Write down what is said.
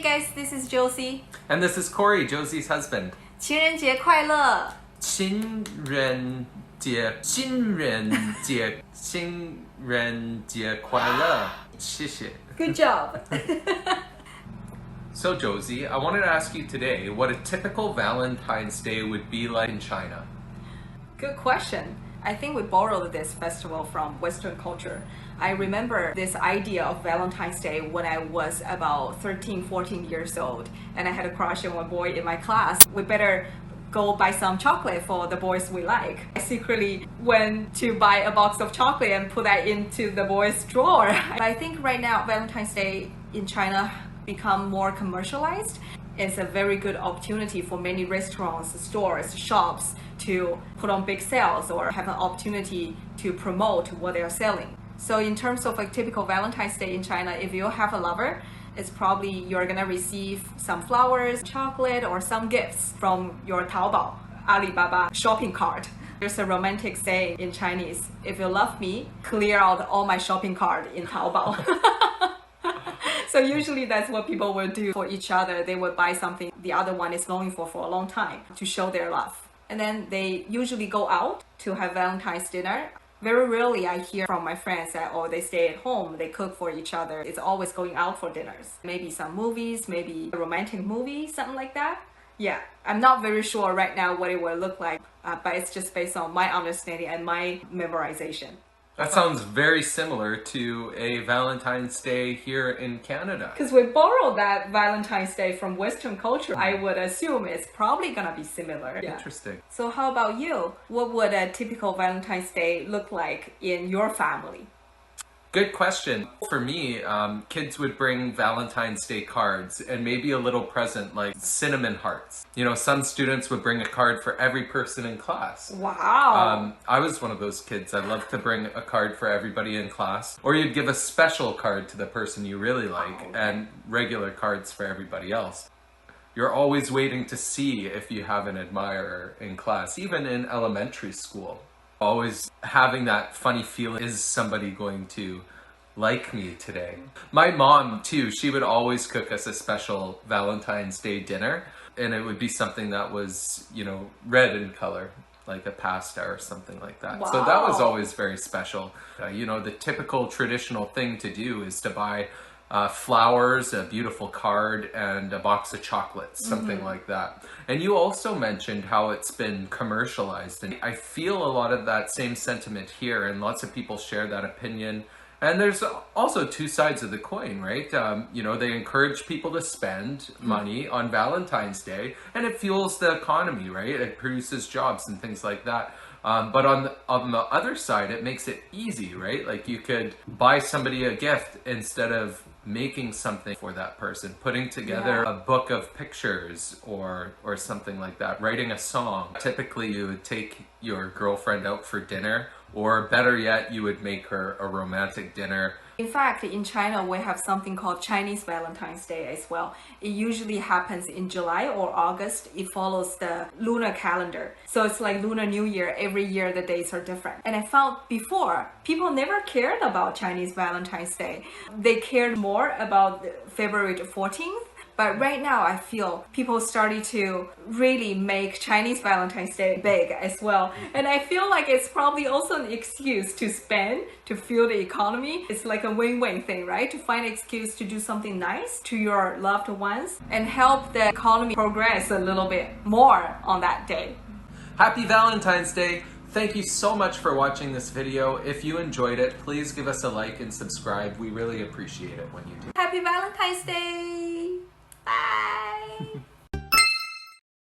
Hey guys, this is Josie. And this is Cory, Josie's husband. 情人节快乐！情人节快乐！谢谢。 Good job. So Josie, I wanted to ask you today what a typical Valentine's Day would be like in China. Good question. I think we borrowed this festival from Western culture. I remember this idea of Valentine's Day when I was about 13, 14 years old, and I had a crush on one boy in my class. We better go buy some chocolate for the boys we like. I secretly went to buy a box of chocolate and put that into the boys' drawer. I think right now Valentine's Day in China become more commercialized. It's a very good opportunity for many restaurants, stores, shops to put on big sales or have an opportunity to promote what they are selling. So in terms of a typical Valentine's Day in China, if you have a lover, it's probably you're gonna receive some flowers, chocolate, or some gifts from your Taobao, Alibaba shopping cart. There's a romantic saying in Chinese, if you love me, clear out all my shopping cart in Taobao. So usually that's what people will do for each other. They will buy something the other one is longing for a long time to show their love. And then they usually go out to have Valentine's dinner. Very rarely I hear from my friends that, oh, they stay at home, they cook for each other. It's always going out for dinners. Maybe some movies, maybe a romantic movie, something like that. Yeah, I'm not very sure right now what it will look like, but it's just based on my understanding and my memorization. That sounds very similar to a Valentine's Day here in Canada. Because we borrowed that Valentine's Day from Western culture, I would assume it's probably gonna be similar. Yeah. Interesting. So how about you? What would a typical Valentine's Day look like in your family? Good question. For me, kids would bring Valentine's Day cards and maybe a little present like cinnamon hearts. You know, some students would bring a card for every person in class. Wow. I was one of those kids. I loved to bring a card for everybody in class. Or you'd give a special card to the person you really like and regular cards for everybody else. You're always waiting to see if you have an admirer in class, even in elementary school. Always having that funny feeling, is somebody going to like me today? My mom too, she would always cook us a special Valentine's Day dinner, and it would be something that was, you know, red in color, like a pasta or something like that. Wow. So that was always very special. You know, the typical traditional thing to do is to buy flowers, a beautiful card, and a box of chocolates, something like that. And you also mentioned how it's been commercialized, and I feel a lot of that same sentiment here, and lots of people share that opinion. And there's also two sides of the coin, right? You know, they encourage people to spend money on Valentine's Day, and it fuels the economy, right? It produces jobs and things like that. But on the other side, it makes it easy, right? Like you could buy somebody a gift instead of making something for that person, putting together a book of pictures or something like that, writing a song. Typically you would take your girlfriend out for dinner, or better yet, you would make her a romantic dinner. In fact, in China, we have something called Chinese Valentine's Day as well. It usually happens in July or August. It follows the lunar calendar. So it's like Lunar New Year. Every year, the dates are different. And I found before, people never cared about Chinese Valentine's Day. They cared more about February 14th. But right now, I feel people started to really make Chinese Valentine's Day big as well. And I feel like it's probably also an excuse to spend, to fuel the economy. It's like a win-win thing, right? To find an excuse to do something nice to your loved ones and help the economy progress a little bit more on that day. Happy Valentine's Day! Thank you so much for watching this video. If you enjoyed it, please give us a like and subscribe. We really appreciate it when you do. Happy Valentine's Day! Bye!